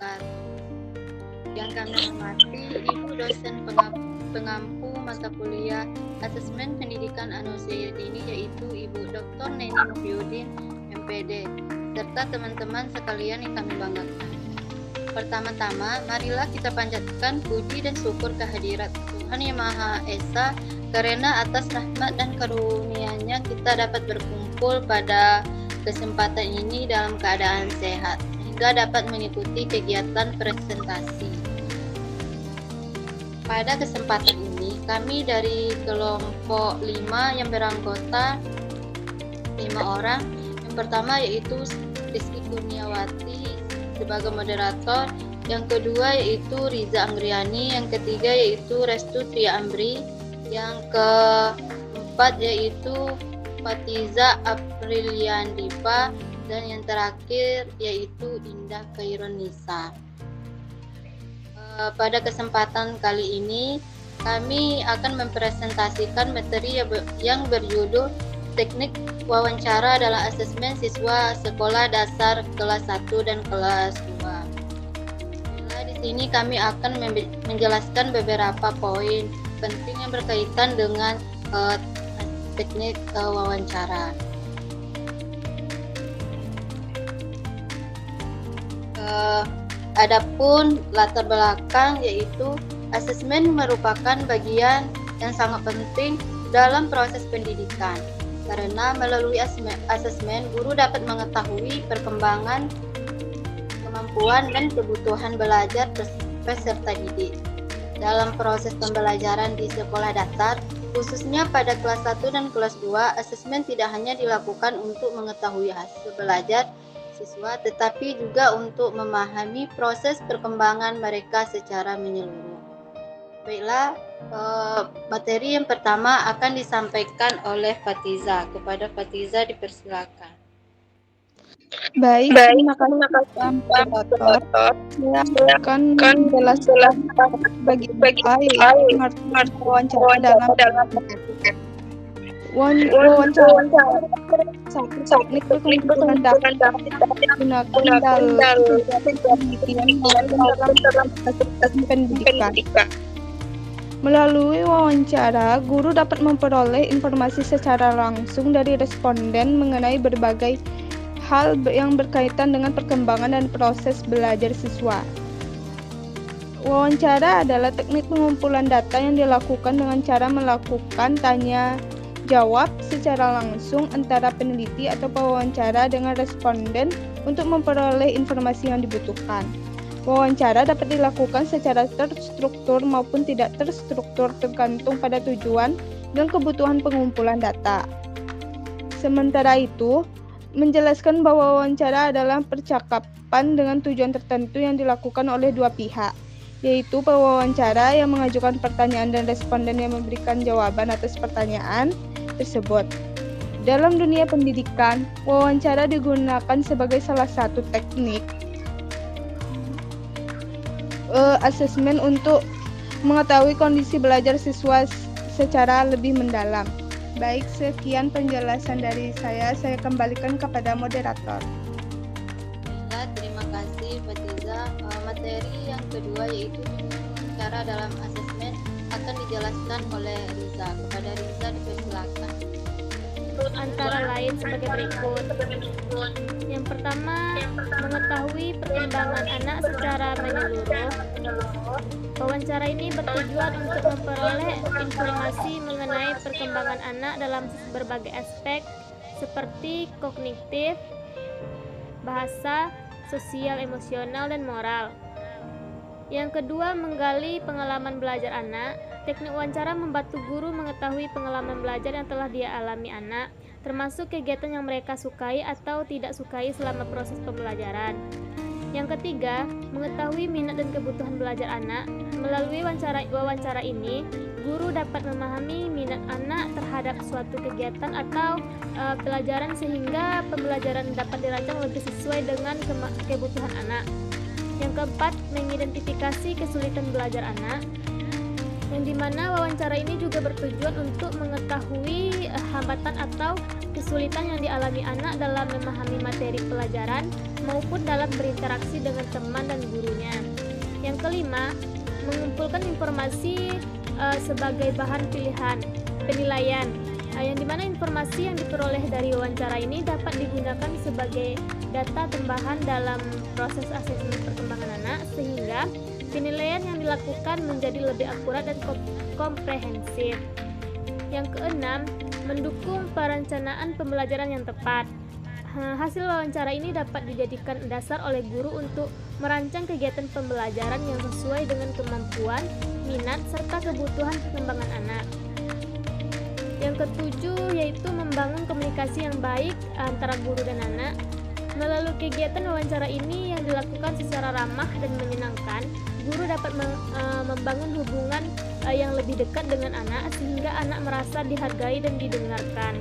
wabarakatuh. Yang kami hormati Ibu dosen pengampu mata kuliah Asesmen Pendidikan Anusia Dini, yaitu Ibu Dr. Neni Muhyudin, MPD, serta teman-teman sekalian yang kami banggakan. Pertama-tama, marilah kita panjatkan puji dan syukur kehadirat Tuhan Yang Maha Esa, karena atas rahmat dan karunia-Nya kita dapat berkumpul pada kesempatan ini dalam keadaan sehat, sehingga dapat mengikuti kegiatan presentasi. Pada kesempatan ini, kami dari kelompok 5 yang beranggota 5 orang. Yang pertama yaitu Rizky Kurniawati sebagai moderator, yang kedua yaitu Riza Anggriani, yang ketiga yaitu Restu Triamri, yang keempat yaitu Fatiza Apriliandipa, dan yang terakhir yaitu Indah Kaironisa. Pada kesempatan kali ini kami akan mempresentasikan materi yang berjudul Teknik Wawancara dalam Asesmen Siswa Sekolah Dasar kelas 1 dan kelas 2. Nah, di sini kami akan menjelaskan beberapa poin penting yang berkaitan dengan teknik wawancara. Adapun latar belakang, yaitu asesmen merupakan bagian yang sangat penting dalam proses pendidikan. Karena melalui asesmen, guru dapat mengetahui perkembangan, kemampuan, dan kebutuhan belajar peserta didik. Dalam proses pembelajaran di sekolah dasar, khususnya pada kelas 1 dan kelas 2, asesmen tidak hanya dilakukan untuk mengetahui hasil belajar siswa, tetapi juga untuk memahami proses perkembangan mereka secara menyeluruh. Baiklah, materi yang pertama akan disampaikan oleh Fatiza. Kepada Fatiza dipersilakan. Baik, terima kasih moderator. Saya akan menjelaskan bagi wawancara dalam teknik pengumpulan data digunakan dalam pendidikan. Melalui wawancara, guru dapat memperoleh informasi secara langsung dari responden mengenai berbagai hal yang berkaitan dengan perkembangan dan proses belajar siswa. Wawancara adalah teknik pengumpulan data yang dilakukan dengan cara melakukan tanya jawab secara langsung antara peneliti atau pewawancara dengan responden untuk memperoleh informasi yang dibutuhkan. Wawancara dapat dilakukan secara terstruktur maupun tidak terstruktur tergantung pada tujuan dan kebutuhan pengumpulan data. Sementara itu, menjelaskan bahwa wawancara adalah percakapan dengan tujuan tertentu yang dilakukan oleh dua pihak, yaitu pewawancara yang mengajukan pertanyaan dan responden yang memberikan jawaban atas pertanyaan tersebut. Dalam dunia pendidikan, wawancara digunakan sebagai salah satu teknik asesmen untuk mengetahui kondisi belajar siswa secara lebih mendalam. Baik, sekian penjelasan dari saya kembalikan kepada moderator. Terima kasih Fatiza. Materi yang kedua yaitu wawancara dalam asesmen akan dijelaskan oleh Riza. Kepada Riza dipersilakan. Antara lain sebagai berikut. Yang pertama, mengetahui perkembangan anak secara menyeluruh. Wawancara ini bertujuan untuk memperoleh informasi mengenai perkembangan anak dalam berbagai aspek seperti kognitif, bahasa, sosial, emosional, dan moral. Yang kedua, menggali pengalaman belajar anak. Teknik wawancara membantu guru mengetahui pengalaman belajar yang telah dia alami anak, termasuk kegiatan yang mereka sukai atau tidak sukai selama proses pembelajaran. Yang ketiga, mengetahui minat dan kebutuhan belajar anak. Melalui wawancara ini, guru dapat memahami minat anak terhadap suatu kegiatan atau pelajaran sehingga pembelajaran dapat dirancang lebih sesuai dengan kebutuhan anak. Yang keempat, mengidentifikasi kesulitan belajar anak, yang dimana wawancara ini juga bertujuan untuk mengetahui hambatan atau kesulitan yang dialami anak dalam memahami materi pelajaran maupun dalam berinteraksi dengan teman dan gurunya. Yang kelima, mengumpulkan informasi sebagai bahan penilaian, yang dimana informasi yang diperoleh dari wawancara ini dapat digunakan sebagai data tambahan dalam proses asesmen perkembangan anak, sehingga penilaian yang dilakukan menjadi lebih akurat dan komprehensif. Yang keenam, mendukung perencanaan pembelajaran yang tepat. Hasil wawancara ini dapat dijadikan dasar oleh guru untuk merancang kegiatan pembelajaran yang sesuai dengan kemampuan, minat, serta kebutuhan perkembangan anak. Yang ketujuh yaitu membangun komunikasi yang baik antara guru dan anak. Melalui kegiatan wawancara ini yang dilakukan secara ramah dan menyenangkan, guru dapat membangun hubungan yang lebih dekat dengan anak sehingga anak merasa dihargai dan didengarkan.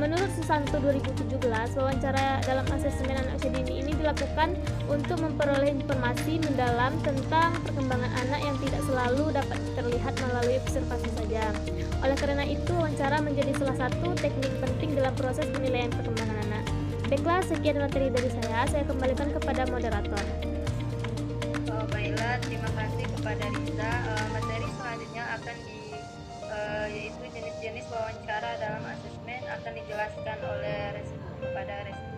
Menurut Susanto 2017, wawancara dalam asesmen anak usia dini ini dilakukan untuk memperoleh informasi mendalam tentang perkembangan anak yang tidak selalu dapat terlihat melalui observasi saja. Oleh karena itu, wawancara menjadi salah satu teknik penting dalam proses penilaian perkembangan anak. Baiklah, sekian materi dari saya kembalikan kepada moderator. Baiklah, terima kasih kepada Riza. Materi selanjutnya akan yaitu jenis-jenis wawancara dalam asesmen akan dijelaskan oleh Restu kepada Restu.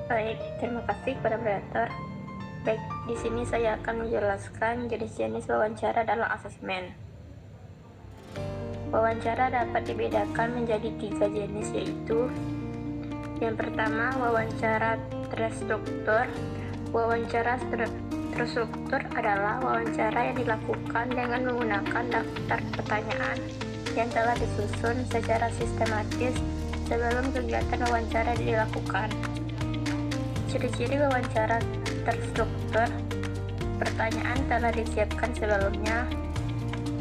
Baik, terima kasih kepada moderator. Baik, di sini saya akan menjelaskan jenis-jenis wawancara dalam asesmen. Wawancara dapat dibedakan menjadi 3 jenis, yaitu yang pertama, wawancara terstruktur. Wawancara terstruktur adalah wawancara yang dilakukan dengan menggunakan daftar pertanyaan yang telah disusun secara sistematis sebelum kegiatan wawancara dilakukan. Ciri-ciri wawancara terstruktur: pertanyaan telah disiapkan sebelumnya.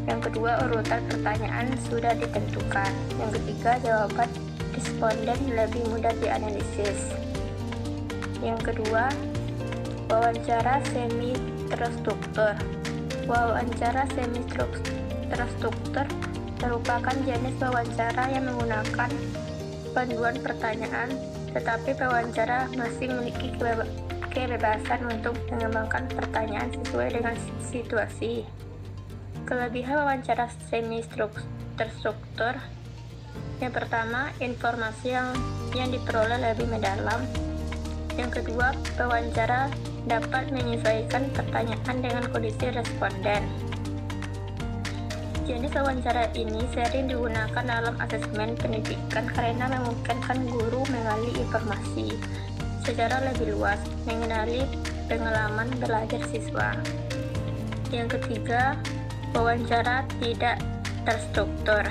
Yang kedua, urutan pertanyaan sudah ditentukan. Yang ketiga, jawaban responden lebih mudah dianalisis. Yang kedua, wawancara semi terstruktur. Wawancara semi terstruktur merupakan jenis wawancara yang menggunakan panduan pertanyaan, tetapi pewawancara masih memiliki kebebasan untuk mengembangkan pertanyaan sesuai dengan situasi. Kelebihan wawancara semi terstruktur: yang pertama, informasi yang diperoleh lebih mendalam. Yang kedua, pewawancara dapat menyesuaikan pertanyaan dengan kondisi responden. Jenis wawancara ini sering digunakan dalam asesmen pendidikan karena memungkinkan guru menggali informasi secara lebih luas, mengenali pengalaman belajar siswa. Yang ketiga, wawancara tidak terstruktur.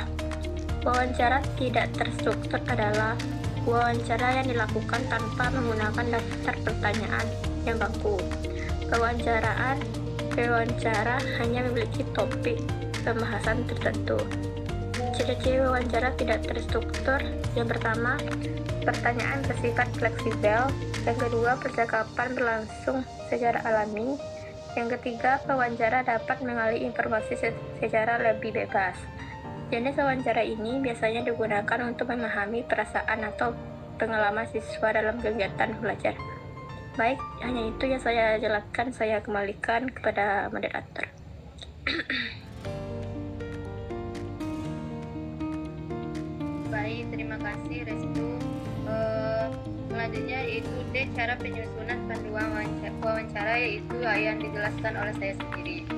Wawancara tidak terstruktur adalah wawancara yang dilakukan tanpa menggunakan daftar pertanyaan yang baku. Wawancara hanya memiliki topik pembahasan tertentu. Ciri-ciri wawancara tidak terstruktur: yang pertama, pertanyaan bersifat fleksibel. Yang kedua, percakapan berlangsung secara alami. Yang ketiga, pewawancara dapat mengali informasi secara lebih bebas. Jenis wawancara ini biasanya digunakan untuk memahami perasaan atau pengalaman siswa dalam kegiatan belajar. Baik, hanya itu yang saya jelaskan. Saya kembalikan kepada moderator. Baik, terima kasih Restu. Selanjutnya yaitu D, cara penyusunan panduan wawancara, yaitu yang dijelaskan oleh saya sendiri.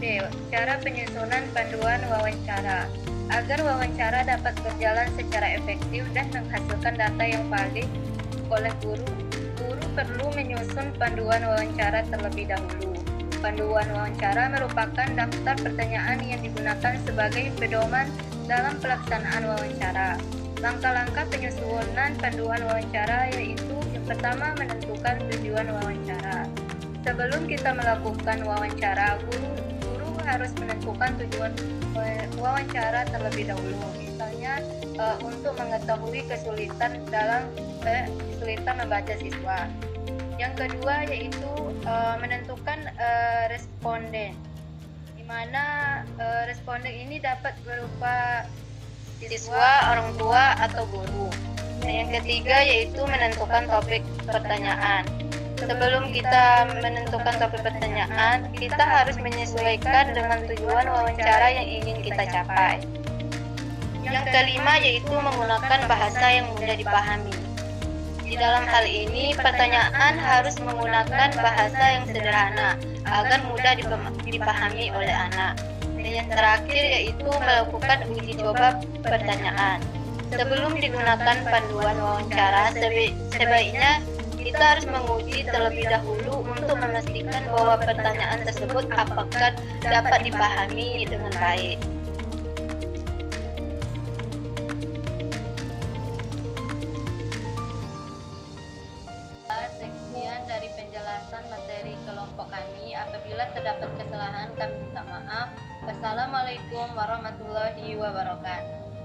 D, cara penyusunan panduan wawancara. Agar wawancara dapat berjalan secara efektif dan menghasilkan data yang valid oleh guru perlu menyusun panduan wawancara terlebih dahulu. Panduan wawancara merupakan daftar pertanyaan yang digunakan sebagai pedoman dalam pelaksanaan wawancara. Langkah-langkah penyusunan panduan wawancara yaitu: yang pertama, menentukan tujuan wawancara. Sebelum kita melakukan wawancara, guru harus menentukan tujuan wawancara terlebih dahulu. Misalnya untuk mengetahui kesulitan membaca siswa. Yang kedua yaitu menentukan responden, di mana responden ini dapat berupa siswa, orang tua, atau guru. Dan yang ketiga yaitu menentukan topik pertanyaan. Sebelum kita menentukan topik pertanyaan, kita harus menyesuaikan dengan tujuan wawancara yang ingin kita capai. Yang kelima yaitu menggunakan bahasa yang mudah dipahami. Di dalam hal ini, pertanyaan harus menggunakan bahasa yang sederhana agar mudah dipahami oleh anak. Dan yang terakhir yaitu melakukan uji coba pertanyaan. Sebelum digunakan panduan wawancara, sebaiknya kita harus menguji terlebih dahulu untuk memastikan bahwa pertanyaan tersebut apakah dapat dipahami dengan baik. Sekian dari penjelasan materi kelompok kami. Apabila terdapat kesalahan, kami minta maaf. Wassalamualaikum warahmatullahi wabarakatuh.